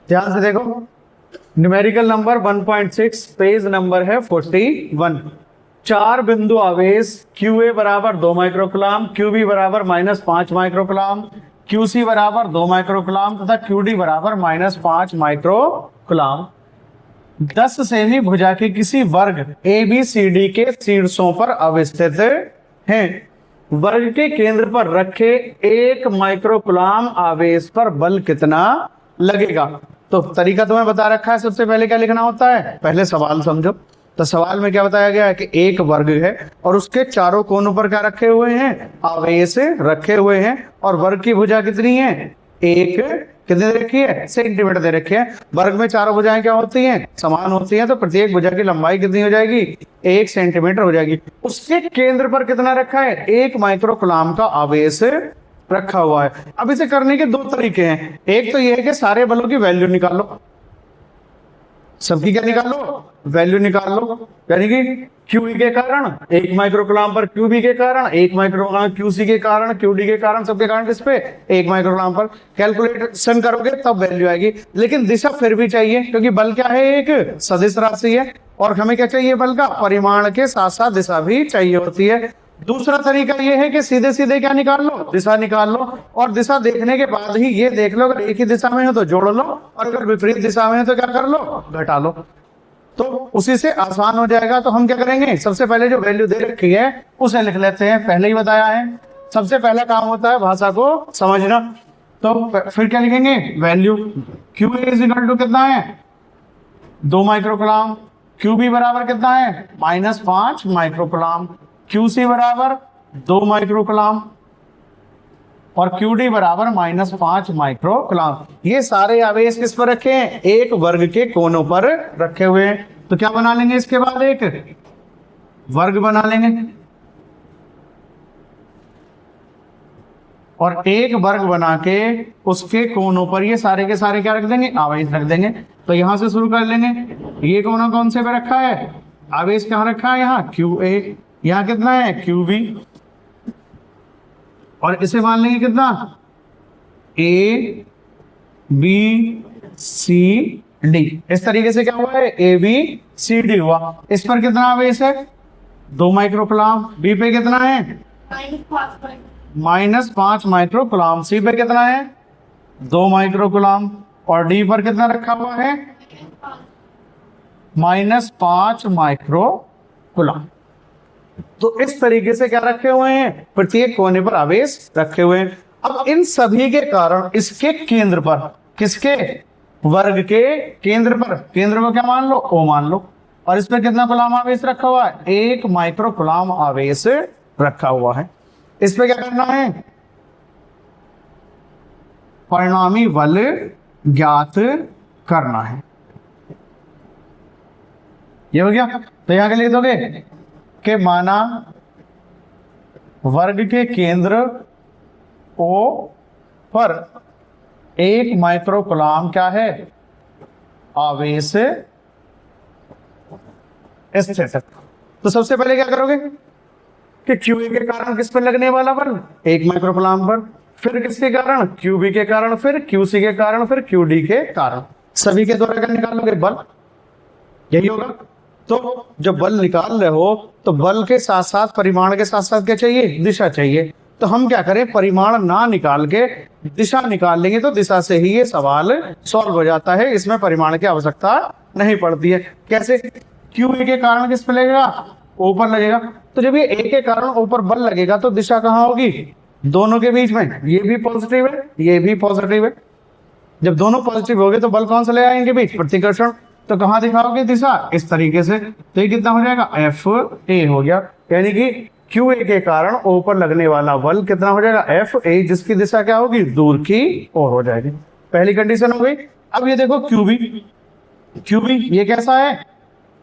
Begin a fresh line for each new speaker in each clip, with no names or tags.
ध्यान से देखो, न्यूमेरिकल नंबर 1.6, पेज नंबर है 41। 4 बिंदु आवेश QA बराबर 2 माइक्रोकुलाम, QB बराबर -5 माइक्रोकुलाम, QC बराबर 2 माइक्रोकुलाम तथा QD बराबर -5 माइक्रोकुलाम 10 सेमी भुजा के किसी वर्ग ABCD के शीर्षों पर अवस्थित हैं। वर्ग के केंद्र पर रखे 1 माइक्रोकुलाम आवेश पर बल कितना लगेगा? तो तरीका तुम्हें बता रखा है। सबसे पहले क्या लिखना होता है, पहले सवाल समझो। तो सवाल में क्या बताया गया है कि एक वर्ग है और उसके चारों कोनों पर क्या रखे हुए हैं, आवेश रखे हुए हैं, और वर्ग की भुजा कितनी है, एक, कितनी दे रखी है, सेंटीमीटर दे रखी है। वर्ग में चारों भुजाएं क्या होती हैं, समान होती हैं, तो प्रत्येक भुजा की लंबाई कितनी हो जाएगी, 1 सेंटीमीटर हो जाएगी। उसके केंद्र पर कितना रखा है, 1 माइक्रोकुलाम का आवेश रखा हुआ है। अब इसे करने के 2 तरीके हैं। एक तो यह है कि सारे बलों की वैल्यू निकालो, सबकी क्या निकालो, वैल्यू निकाल लो। यानी कि QE के कारण 1 माइक्रोकुलाम पर, QB के कारण 1 माइक्रोकुलाम, QC के कारण, QD के कारण, सबके कारण किस पे, 1 माइक्रोकुलाम पर। कैलकुलेशन करोगे तब वैल्यू आएगी। लेकिन दिशा फिर भी चाहिए, क्योंकि बल क्या है, एक सदिश राशि है, और हमें क्या चाहिए, बल का परिमाण के साथ साथ दिशा भी चाहिए होती है। दूसरा तरीका यह है कि सीधे सीधे क्या निकाल लो, दिशा निकाल लो, और दिशा देखने के बाद ही ये देख लो, अगर एक ही दिशा में हो तो जोड़ लो, और अगर विपरीत दिशा में है तो क्या कर लो, घटा लो। तो उसी से आसान हो जाएगा। तो हम क्या करेंगे, सबसे पहले जो वैल्यू दे रखी है उसे लिख लेते हैं। पहले ही बताया है, सबसे पहला काम होता है भाषा को समझना। तो फिर क्या लिखेंगे, वैल्यू QA इक्वल टू कितना है, 2 माइक्रोकुलाम, QB बराबर कितना है, -5 माइक्रोकुलाम, QC बराबर 2 माइक्रोकुलाम, और QD बराबर -5 माइक्रोकुलाम। ये सारे आवेश किस पर रखे हैं, एक वर्ग के कोनों पर रखे हुए हैं। तो क्या बना लेंगे, इसके बाद एक वर्ग बना लेंगे, और एक वर्ग बना के उसके कोनों पर ये सारे के सारे क्या रख देंगे, आवेश रख देंगे। तो यहां से शुरू कर लेंगे। ये कोना कौन से पे रखा है, आवेश कहां रखा है, यहाँ QA, यहाँ कितना है QB, और इसे मान लेंगे कितना, ABCD। इस तरीके से क्या हुआ है, ABCD हुआ। इस पर कितना आवेश है, 2 माइक्रोकुलाम, B पे कितना है, -5 माइक्रोकुलाम, C पे कितना है, 2 माइक्रोकुलाम, और D पर कितना रखा हुआ है, -5 माइक्रोकुलाम। तो इस तरीके से क्या रखे हुए हैं, प्रत्येक कोने पर आवेश रखे हुए हैं। अब इन सभी के कारण इसके केंद्र पर, किसके, वर्ग के केंद्र पर, केंद्र को क्या मान लो, O मान लो, और इस पर कितना कुलाम आवेश रखा हुआ है, 1 माइक्रोकुलाम आवेश रखा हुआ है। इस पे क्या करना है, परिणामी बल ज्ञात करना है। ये हो गया। तो यहां के लिख दोगे कि माना वर्ग के केंद्र O पर 1 माइक्रोकुलाम क्या है, आवेश स्थित। तो सबसे पहले क्या करोगे कि QA के कारण किस पर लगने वाला बल, 1 माइक्रोकुलाम पर, फिर किसके कारण, QB के कारण, फिर QC के कारण, फिर QD के कारण, सभी के द्वारा क्या निकालोगे, बल। यही होगा। तो जब बल निकाल रहे हो तो बल के साथ साथ, परिमाण के साथ साथ क्या चाहिए, दिशा चाहिए। तो हम क्या करें, परिमाण ना निकाल के दिशा निकाल लेंगे, तो दिशा से ही ये सवाल सॉल्व हो जाता है। इसमें परिमाण की आवश्यकता नहीं पड़ती है। कैसे, QA के कारण किस पे लगेगा, ऊपर लगेगा। तो जब ये A के कारण ऊपर बल लगेगा तो दिशा कहाँ होगी, दोनों के बीच में। ये भी पॉजिटिव है, ये भी पॉजिटिव है। जब दोनों पॉजिटिव हो गए तो बल कौन सा ले आएंगे बीच, प्रतिकर्षण। तो कहां दिखाओगे दिशा, इस तरीके से। तो ये कितना हो जाएगा, FA हो गया। यानी कि QA के कारण O पर लगने वाला बल कितना हो जाएगा, FA, जिसकी दिशा क्या होगी, दूर की ओर हो जाएगी। पहली कंडीशन हो गई। अब ये देखो QB ये कैसा है,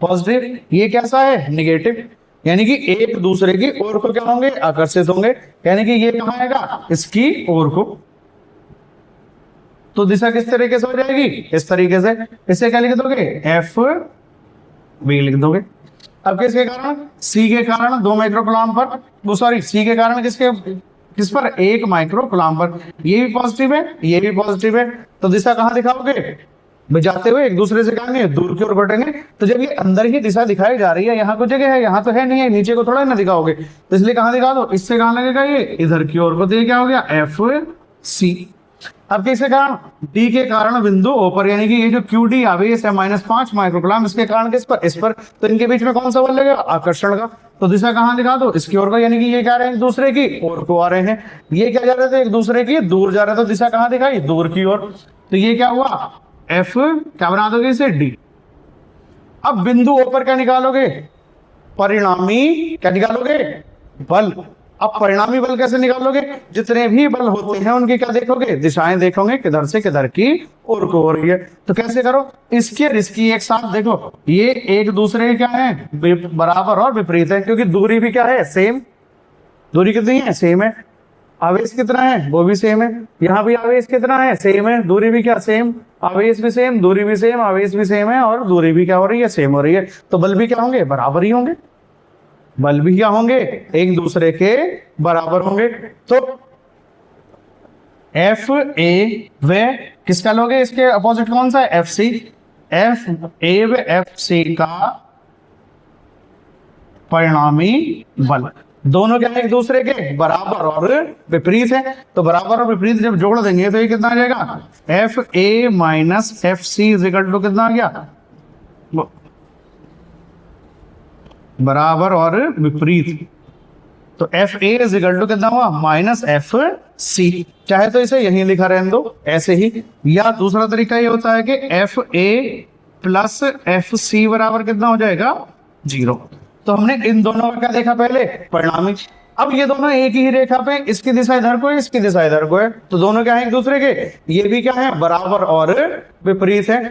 पॉजिटिव, ये कैसा है, निगेटिव। यानी कि एक दूसरे की ओर को क्या होंगे, आकर्षित होंगे। यानी कि ये कहां आएगा, इसकी ओर को। तो दिशा किस तरीके से हो जाएगी, इस तरीके से। इसे क्या लिख दोगे, FB लिख दोगे। अब किसके कारण, C के कारण 2 माइक्रोकुलाम पर, वो सॉरी C के कारण किस पर, 1 माइक्रोकुलाम पर। ये भी पॉजिटिव है, ये भी पॉजिटिव है। तो दिशा कहां दिखाओगे, भाई जाते हुए एक दूसरे से कहेंगे दूर की ओर बढ़ेंगे। तो जब ये अंदर ही दिशा दिखाई जा रही है, यहाँ कुछ जगह है, यहाँ तो है नहीं है, नीचे को थोड़ा ना दिखाओगे, तो इसलिए कहाँ दिखा दो, इससे कहाँ लगेगा, ये इधर की ओर को। तो ये क्या हो गया, एफ सी। अब किसके कारण, डी के कारण बिंदु ओ पर, यानी कि ये जो क्यू डी आवेश है -5 माइक्रोकूलम, इसके कारण किस पर, इस पर। तो इनके बीच में कौन सा बल लगेगा, आकर्षण का। तो दिशा कहाँ दिखा दो, इसकी ओर को, यानी कि ये क्या रहे हैं, एक दूसरे की ओर को आ रहे हैं। ये क्या जा रहे थे, एक दूसरे की दूर जा रहे थे, तो दिशा कहाँ दिखाई, दूर की ओर। तो ये क्या हुआ, एफ क्या बना दोगे इसे, डी। अब बिंदु ओ पर क्या निकालोगे, परिणामी क्या निकालोगे, बल। अब परिणामी बल कैसे निकालोगे, जितने भी बल होते हैं उनकी क्या देखोगे, दिशाएं देखोगे, किधर से किधर की ओर को हो रही है। तो कैसे करो, इसकी और इसकी एक साथ देखो, ये एक दूसरे के क्या है, बराबर और विपरीत है, क्योंकि दूरी भी क्या है, सेम। दूरी कितनी है, सेम है। आवेश कितना है, वो भी सेम है। यहाँ भी आवेश कितना है, सेम है। दूरी भी क्या, सेम। आवेश भी सेम, दूरी भी सेम, आवेश भी सेम है, और दूरी भी क्या हो रही है, सेम हो रही है। तो बल भी क्या होंगे, बराबर ही होंगे। बल भी क्या होंगे, एक दूसरे के बराबर होंगे। तो एफ ए व किसका लोगे, इसके अपोजिट कौन सा है, एफ सी। एफ ए व एफ सी का परिणामी बल, दोनों क्या है, एक दूसरे के बराबर और विपरीत है। तो बराबर और विपरीत जब जोड़ देंगे तो ये कितना आ जाएगा, F A minus F C is equal to कितना आ गया, बराबर और विपरीत। तो F A is equal to कितना हुआ, माइनस एफ सी। चाहे तो इसे यहीं लिखा रहने दो ऐसे ही, या दूसरा तरीका ये होता है कि F A plus F C बराबर कितना हो जाएगा, 0। तो हमने इन दोनों का क्या देखा पहले, परिणामी। अब ये दोनों एक ही रेखा पे, इसकी दिशा इधर को है, इसकी दिशा इधर को है, तो दोनों क्या है, एक दूसरे के, ये भी क्या है, बराबर और विपरीत है।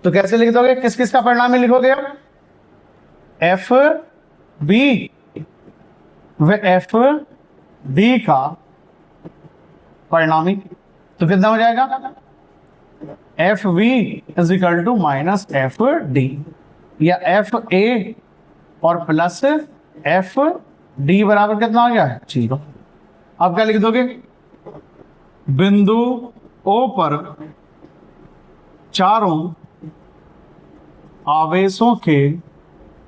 तो कैसे लिख दोगे, किस किस का परिणामी लिखोगे अब, एफ बी व एफ डी का परिणामी। तो कितना हो जाएगा, F B is equal to minus F D, या एफ ए और प्लस एफ डी बराबर कितना हो गया, 0। अब क्या लिख दोगे, बिंदु ओ पर चारों आवेशों के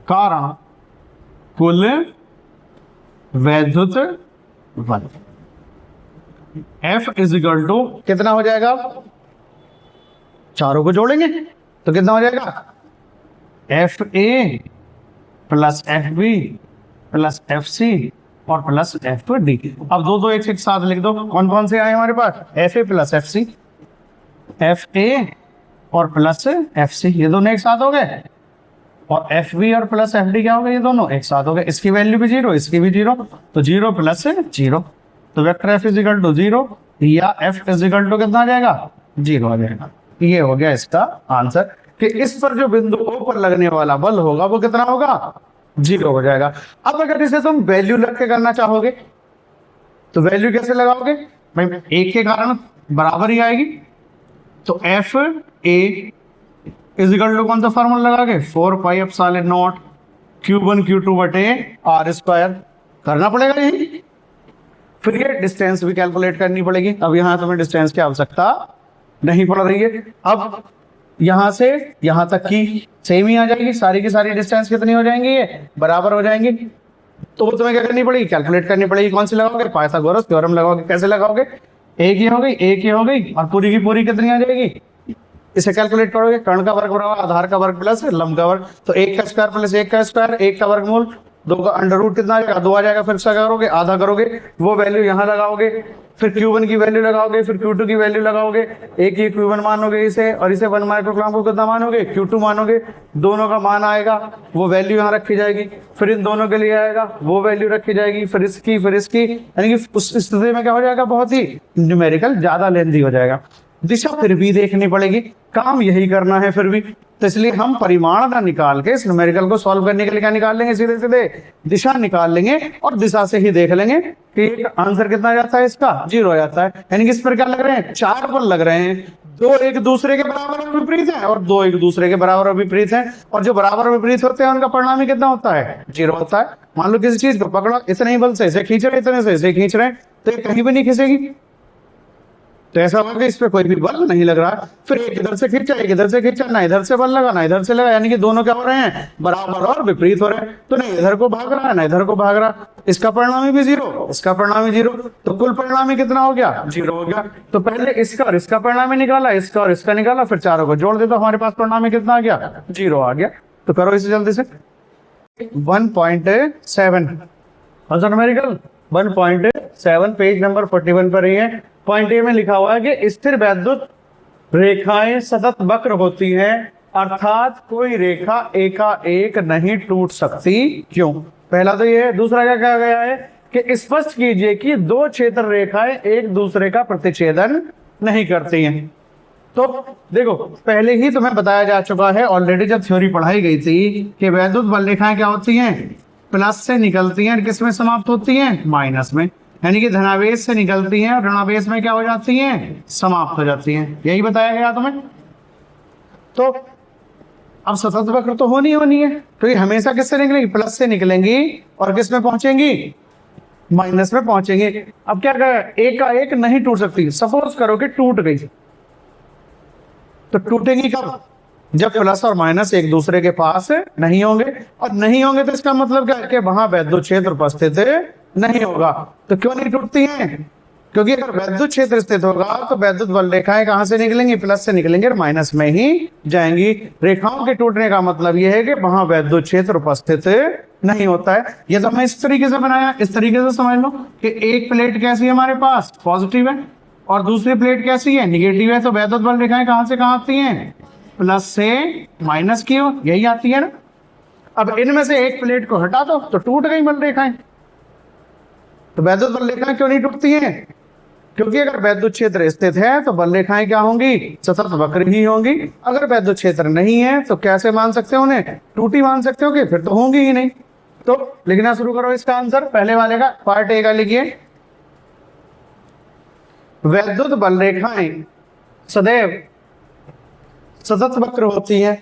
कारण कुल वैद्युत बल F इज इक्वल टू कितना हो जाएगा, चारों को जोड़ेंगे तो कितना हो जाएगा, F A plus F B plus F C और प्लस एफ डी। अब दो दो एक साथ लिख दो, कौन कौन से आए हमारे पास, F A plus F C, F A और प्लस एफ सी, ये दोनों एक साथ हो गए। और एफ बी और प्लस एफ डी क्या हो गए, ये दोनों एक साथ हो गए। इसकी वैल्यू भी 0, इसकी भी 0, तो 0 प्लस 0। तो vector F is equal to 0 या एफ इज इक्वल टू कितना आ जाएगा, 0 आ जाएगा। ये हो गया इसका आंसर कि इस पर जो बिंदु ओ पर लगने वाला बल होगा वो कितना होगा, 0 हो जाएगा। अब अगर इसे तुम वैल्यू लग के करना चाहोगे तो वैल्यू कैसे लगाओगे, भाई एक के कारण बराबर ही आएगी। तो F A is equal to कौन सा फॉर्मूला लगाओगे, 4 pi epsilon not Q1 Q2 बटे R स्क्वायर, करना पड़ेगा यही। फिर ये डिस्टेंस भी कैलकुलेट करनी पड़ेगी। अब यहाँ तुम्हें डिस्टेंस की आवश्यकता नहीं पड़ रही है। अब यहाँ से यहाँ तक की सेम ही आ जाएगी, सारी की सारी डिस्टेंस कितनी हो जाएंगी, ये बराबर हो जाएंगी। तो वो तुम्हें क्या करनी पड़ेगी, कैलकुलेट करनी पड़ेगी। कौन सी लगाओगे, पाइथागोरस थ्योरम लगाओगे। कैसे लगाओगे, एक ही हो गई, एक ही हो गई, और पूरी की पूरी कितनी आ जाएगी, इसे कैलकुलेट करोगे। कर्ण का वर्ग बराबर आधार का वर्ग प्लस लंब का वर्ग, तो 1 का स्क्वायर प्लस 1 का स्क्वायर, 1 का वर्गमूल, 2 का अंडर रूट कितना आ जाएगा, 2 आ जाएगा। फिर क्या करोगे, आधा करोगे, वो वैल्यू यहाँ लगाओगे, फिर Q1 की वैल्यू लगाओगे, फिर Q2 की वैल्यू लगाओगे। एक ही Q1 मानोगे इसे, और इसे 1 माइक्रोकूलम को कितना मानोगे, Q2 मानोगे। दोनों का मान आएगा, वो वैल्यू यहाँ रखी जाएगी। फिर इन दोनों के लिए आएगा, वो वैल्यू रखी जाएगी। फिर इसकी, यानी कि उस स्थिति में क्या हो जाएगा, बहुत ही न्यूमेरिकल ज्यादा लेंथी हो जाएगा। दिशा फिर भी देखनी पड़ेगी, काम यही करना है फिर भी। तो इसलिए हम परिमाण ना निकाल के इस न्यूमेरिकल को सॉल्व करने के लिए क्या निकाल लेंगे, सीधे सीधे दिशा निकाल लेंगे, और दिशा से ही देख लेंगे कि आंसर कितना जाता है, इसका 0 आ जाता है। यानी कि इस पर क्या लग रहे हैं, 4 बल लग रहे हैं, 2 एक दूसरे के बराबर और विपरीत है, और 2 एक दूसरे के बराबर और विपरीत है। और जो बराबर और विपरीत होते हैं उनका परिणाम कितना होता है, 0 होता है। मान लो किसी चीज को पकड़ा, इतने ही बल से इसे खींच रहे, इतने से इसे खींच रहे, तो ये कहीं भी नहीं खींचेगी। तो ऐसा होगा कि इस पे कोई भी बल नहीं लग रहा। फिर एक इधर से खींचा, एक इधर से खींचा, ना इधर से बल लगा ना इधर से लगा, यानी कि दोनों क्या हो रहे हैं, बराबर और विपरीत हो रहे हैं। तो नहीं इधर को भाग रहा है ना इधर को भाग रहा, इसका परिणामी भी जीरो, इसका परिणामी जीरो, तो कुल परिणामी कितना हो गया, जीरो हो गया। तो पहले इसका और इसका परिणामी निकाला, इसका और इसका निकाला, फिर चारों को जोड़ देता, हमारे पास परिणामी कितना आ गया, जीरो आ गया। तो करो इसे जल्दी से। 1.7 आंसर न्यूमेरिकल 1.7 पेज नंबर 41 पर ही है। पॉइंट ए में लिखा हुआ है कि स्थिर वैद्युत रेखाएं सतत वक्र होती हैं, अर्थात कोई रेखा एकाएक नहीं टूट सकती। क्यों? पहला तो ये है। दूसरा क्या कहा गया है कि स्पष्ट कीजिए कि दो क्षेत्र रेखाएं एक दूसरे का प्रतिच्छेदन नहीं करती हैं। तो देखो पहले ही तुम्हें बताया जा चुका है ऑलरेडी, जब थ्योरी पढ़ाई गई थी, कि वैद्युत बल रेखाएं क्या होती हैं, प्लस से निकलती हैं, किसमें समाप्त होती हैं, माइनस में, यानी कि धनावेश से निकलती हैं और ऋणावेश में क्या हो जाती हैं, समाप्त हो जाती हैं। यही बताया गया तुम्हें। तो अब सतत वक्र तो होनी है, तो ये हमेशा किससे निकलेंगी, प्लस से निकलेंगी और किस में पहुंचेंगी, माइनस में पहुंचेंगे। अब क्या करें, एक का एक नहीं टूट सकती। सपोज करो कि टूट गई, तो टूटेंगी कब, जब प्लस और माइनस एक दूसरे के पास नहीं होंगे, और नहीं होंगे तो इसका मतलब क्या है कि वहां वैद्युत क्षेत्र उपस्थित नहीं होगा। तो क्यों नहीं टूटती हैं, क्योंकि अगर वैद्युत क्षेत्र स्थित होगा तो वैद्युत बल रेखाएं कहां से निकलेंगी, प्लस से निकलेंगे और माइनस में ही जाएंगी। रेखाओं के टूटने का मतलब यह है कि वहां वैद्युत क्षेत्र उपस्थित नहीं होता है। ये तो हमने इस तरीके से बनाया, इस तरीके से समझ लो कि एक प्लेट कैसी है हमारे पास, पॉजिटिव है, और दूसरी प्लेट कैसी है, निगेटिव है। तो वैद्युत बल रेखाएं कहां से कहां आती हैं, प्लस से माइनस की ओर, यही आती है ना। अब इनमें से एक प्लेट को हटा दो तो टूट गई बल रेखाएं। तो वैद्युत बल रेखाएं क्यों नहीं टूटती हैं, क्योंकि अगर वैद्युत क्षेत्र स्थित है तो बल रेखाएं क्या होंगी, सतत वक्र ही होंगी। अगर वैद्युत क्षेत्र नहीं है तो कैसे मान सकते हो उन्हें, टूटी मान सकते हो कि फिर तो होंगी ही नहीं। तो लिखना शुरू करो इसका आंसर। पहले वाले का पार्ट ए का लिखिए, वैद्युत बल रेखाएं सदैव सतत वक्र होती है,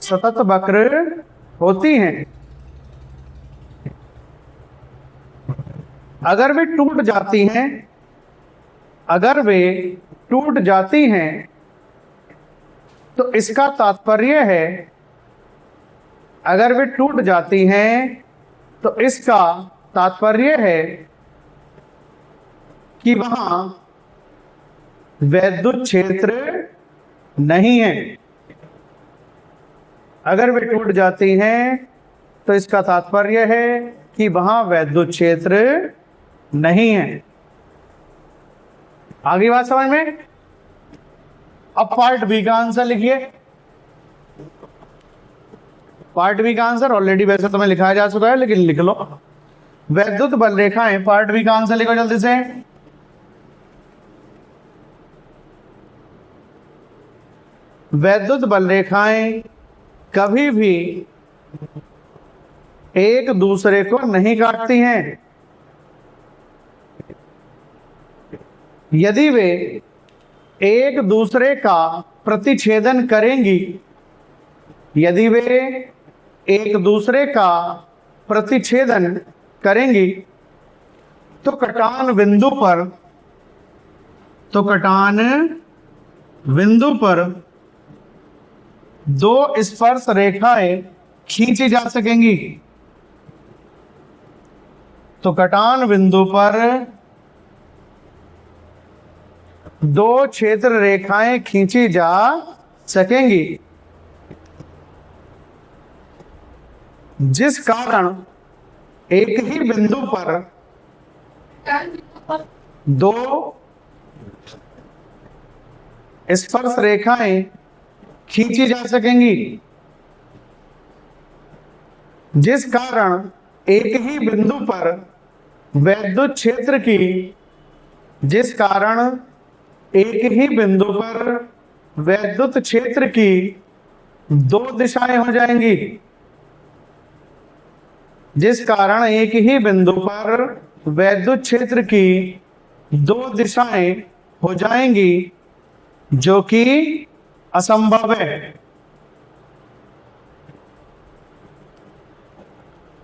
सतत वक्र होती हैं। अगर वे टूट जाती हैं, अगर वे टूट जाती हैं तो इसका तात्पर्य है, अगर वे टूट जाती हैं तो इसका तात्पर्य है कि वहां वैद्युत क्षेत्र नहीं है। अगर वे टूट जाती हैं तो इसका तात्पर्य है कि वहां वैद्युत क्षेत्र नहीं है। आगे बात समझ में। अब पार्ट बी का आंसर लिखिए। पार्ट बी का आंसर ऑलरेडी वैसे तुम्हें लिखाया जा चुका है, लेकिन लिख लो। वैद्युत बल रेखाएं, पार्ट बी का आंसर लिखो जल्दी से। वैद्युत बल रेखाएं कभी भी एक दूसरे को नहीं काटती हैं। यदि वे एक दूसरे का प्रतिच्छेदन करेंगी, यदि वे एक दूसरे का प्रतिच्छेदन करेंगी तो कटान बिंदु पर, तो कटान बिंदु पर दो स्पर्श रेखाएं खींची जा सकेंगी। तो कटान बिंदु पर दो क्षेत्र रेखाएं खींची जा सकेंगी, जिस कारण एक ही बिंदु पर दो स्पर्श रेखाएं खींची जा सकेंगी, जिस कारण एक ही बिंदु पर वैद्युत क्षेत्र की, जिस कारण एक ही बिंदु पर वैद्युत क्षेत्र की दो दिशाएं हो जाएंगी, जिस कारण एक ही बिंदु पर वैद्युत क्षेत्र की दो दिशाएं हो जाएंगी, जो कि असंभव है,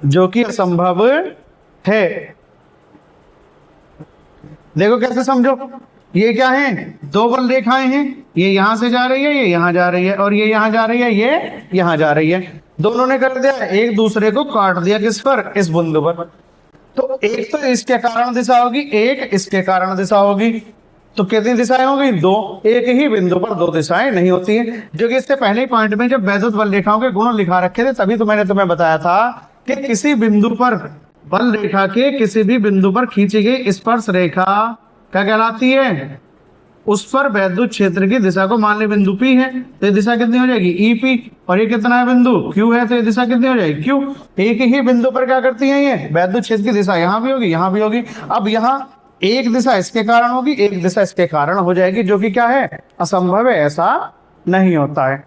जो कि असंभव है। देखो कैसे समझो, ये क्या है, दो बल रेखाएं हैं, ये यहां से जा रही है, ये यहां जा रही है, और ये यहां जा रही है, ये यहां जा रही है। दोनों ने कर दिया, एक दूसरे को काट दिया, किस पर, इस बिंदु पर। तो एक तो इसके कारण दिशा होगी, एक इसके कारण दिशा होगी। तो कितनी दिशाएं होगी, दो। एक ही बिंदु पर दो दिशाएं नहीं होती है, जो कि इससे पहले ही पॉइंट में जब वैद्युत बल रेखाओं के गुण लिखा रखे थे, तभी तो मैंने तुम्हें बताया था कि किसी बिंदु पर बल रेखा के किसी भी बिंदु पर खींची गई स्पर्श रेखा क्या कहलाती है, उस पर वैद्युत क्षेत्र की दिशा को, मान ली बिंदु P है तो ये दिशा कितनी हो जाएगी, EP, और ये कितना है बिंदु Q है तो ये दिशा कितनी हो जाएगी, Q। एक ही बिंदु पर क्या करती है ये वैद्युत क्षेत्र की दिशा, यहाँ भी होगी, यहाँ भी होगी। अब यहाँ एक दिशा इसके कारण होगी, एक दिशा इसके कारण हो जाएगी, जो कि क्या है, असंभव है, ऐसा नहीं होता है।